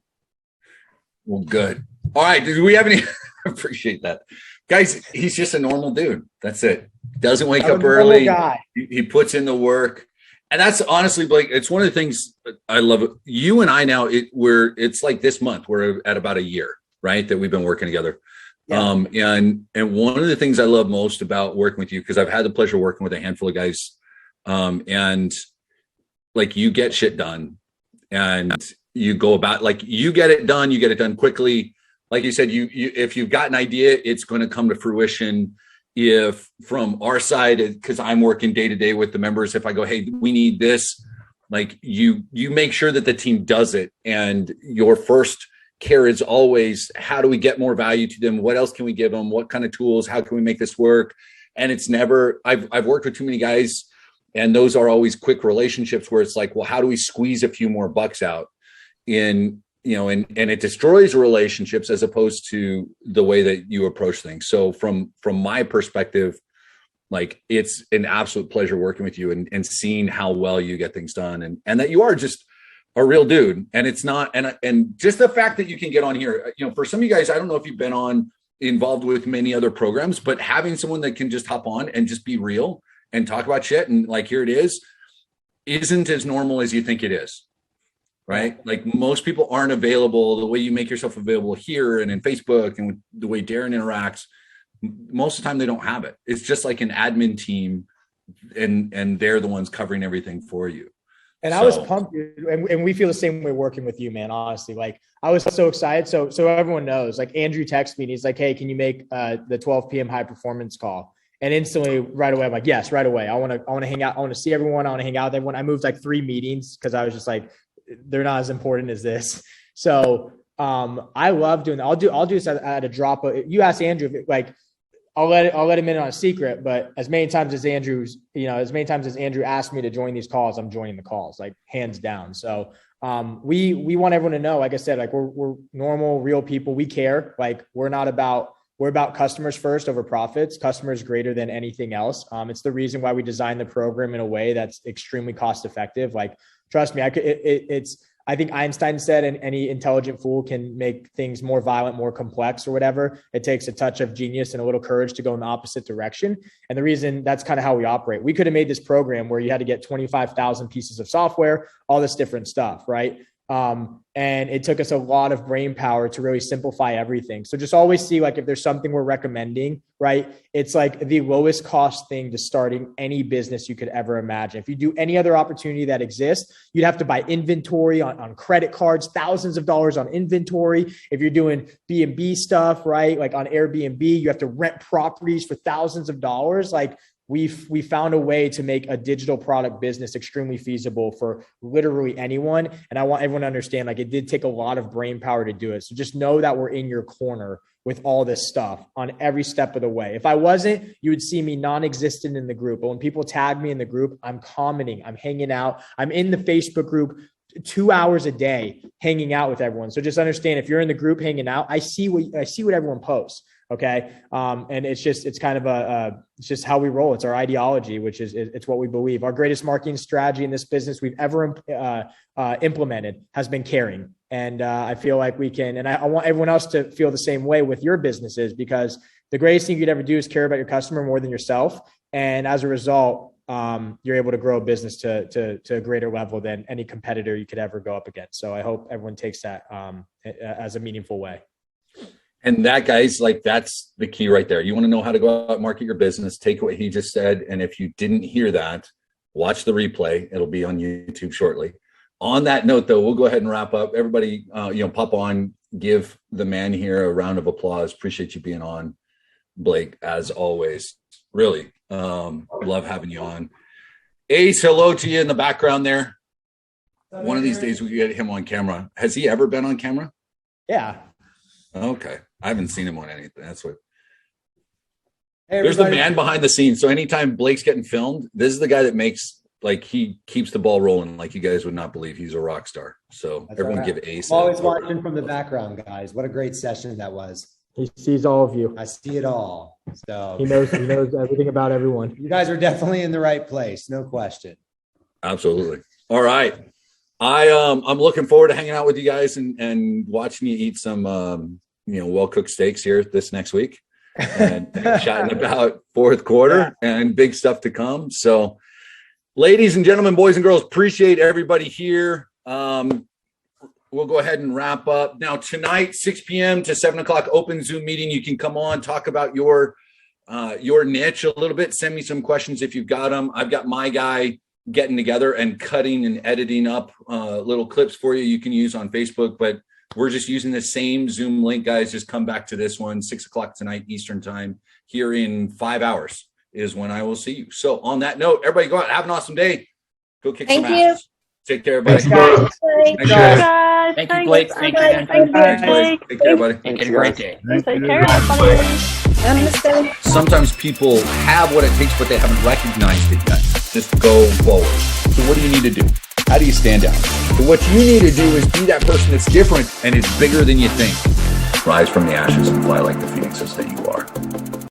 Well, good. All right. Do we have any? Appreciate that. Guys, he's just a normal dude. That's it. Doesn't wake up early. He puts in the work. And that's honestly, Blake, it's one of the things I love. You and I now, it's like this month, we're at about a year, right? That we've been working together. Yeah. And one of the things I love most about working with you, because I've had the pleasure of working with a handful of guys, and like you get shit done and you go about, like you get it done quickly. Like you said, you if you've got an idea, it's going to come to fruition. If from our side, because I'm working day to day with the members, if I go, hey, we need this, like you make sure that the team does it. And your first care is always, how do we get more value to them? What else can we give them? What kind of tools? How can we make this work? And it's never, I've worked with too many guys, and those are always quick relationships where it's like, well, how do we squeeze a few more bucks out in, and it destroys relationships as opposed to the way that you approach things. So from my perspective, like it's an absolute pleasure working with you and seeing how well you get things done and that you are just a real dude. And it's not, and just the fact that you can get on here, for some of you guys, I don't know if you've been involved with many other programs, but having someone that can just hop on and just be real and talk about shit and like, here it is, isn't as normal as you think it is. Right? Like most people aren't available the way you make yourself available here and in Facebook and with the way Darren interacts. Most of the time they don't have it. It's just like an admin team and they're the ones covering everything for you. And I was pumped, and we feel the same way working with you, man. Honestly, like I was so excited. So everyone knows, like Andrew texted me and he's like, hey, can you make the 12 p.m. high performance call? And instantly right away, I'm like, yes, right away. I want to hang out. I want to see everyone. I want to hang out with everyone. I moved like 3 meetings because I was just like, they're not as important as this. So I love doing that. I'll do this at a drop. You ask Andrew, like I'll let him in on a secret, but as many times as Andrew asked me to join these calls, I'm joining the calls, like hands down. So we want everyone to know, like I said, like we're normal, real people. We care. Like we're about customers first over profits. Customers greater than anything else. It's the reason why we designed the program in a way that's extremely cost effective. Like, trust me, I think Einstein said, and any intelligent fool can make things more violent, more complex or whatever. It takes a touch of genius and a little courage to go in the opposite direction. And the reason that's kind of how we operate. We could have made this program where you had to get 25,000 pieces of software, all this different stuff, right? And it took us a lot of brain power to really simplify everything. So just always see, like, if there's something we're recommending, right? It's like the lowest cost thing to starting any business you could ever imagine. If you do any other opportunity that exists, you'd have to buy inventory on credit cards, thousands of dollars on inventory. If you're doing B&B stuff, right? Like on Airbnb, you have to rent properties for thousands of dollars. Like, we found a way to make a digital product business extremely feasible for literally anyone. And I want everyone to understand, like, it did take a lot of brain power to do it. So just know that we're in your corner with all this stuff on every step of the way. If I wasn't, you would see me non-existent in the group. But when people tag me in the group, I'm commenting, I'm hanging out. I'm in the Facebook group 2 hours a day, hanging out with everyone. So just understand, if you're in the group hanging out, I see what everyone posts. Okay. And it's kind of it's just how we roll. It's our ideology, which is, it's what we believe. Our greatest marketing strategy in this business we've ever implemented has been caring. And I feel like we can, and I want everyone else to feel the same way with your businesses, because the greatest thing you could ever do is care about your customer more than yourself. And as a result, you're able to grow a business to a greater level than any competitor you could ever go up against. So I hope everyone takes that as a meaningful way. And that, guys, like, that's the key right there. You want to know how to go out and market your business, take what he just said. And if you didn't hear that, watch the replay. It'll be on YouTube shortly. On that note, though, we'll go ahead and wrap up. Everybody, pop on, give the man here a round of applause. Appreciate you being on, Blake, as always. Really, love having you on. Ace, hello to you in the background there. One of these days we get him on camera. Has he ever been on camera? Yeah. Okay. I haven't seen him on anything. That's what. Hey, there's the man behind the scenes. So anytime Blake's getting filmed, this is the guy that makes, like, he keeps the ball rolling. Like, you guys would not believe he's a rock star. So That's everyone right. give Ace. I'm always watching from the background, guys. What a great session that was. He sees all of you. I see it all. So He knows everything about everyone. you guys are definitely in the right place. No question. Absolutely. All right. I'm looking forward to hanging out with you guys and watching you eat some, well-cooked steaks here this next week and chatting about fourth quarter and big stuff to come. So, ladies and gentlemen, boys and girls, appreciate everybody here. We'll go ahead and wrap up. Now, tonight, 6 p.m. to 7 o'clock, open Zoom meeting. You can come on, talk about your niche a little bit. Send me some questions if you've got them. I've got my guy getting together and cutting and editing up little clips for you you can use on Facebook. But we're just using the same Zoom link, guys. Just come back to this one, 6 o'clock tonight, Eastern time. Here in 5 hours is when I will see you. So on that note, everybody go out. Have an awesome day. Go kick some asses. Take care, everybody. Thanks, guys. Thank you, Blake. Thank you, man. Thank you, Blake. Take care, buddy. Make it a great day. Take care, everybody. Sometimes people have what it takes, but they haven't recognized it yet. Just go forward. So what do you need to do? How do you stand out? So what you need to do is be that person that's different and it's bigger than you think. Rise from the ashes and fly like the phoenixes that you are.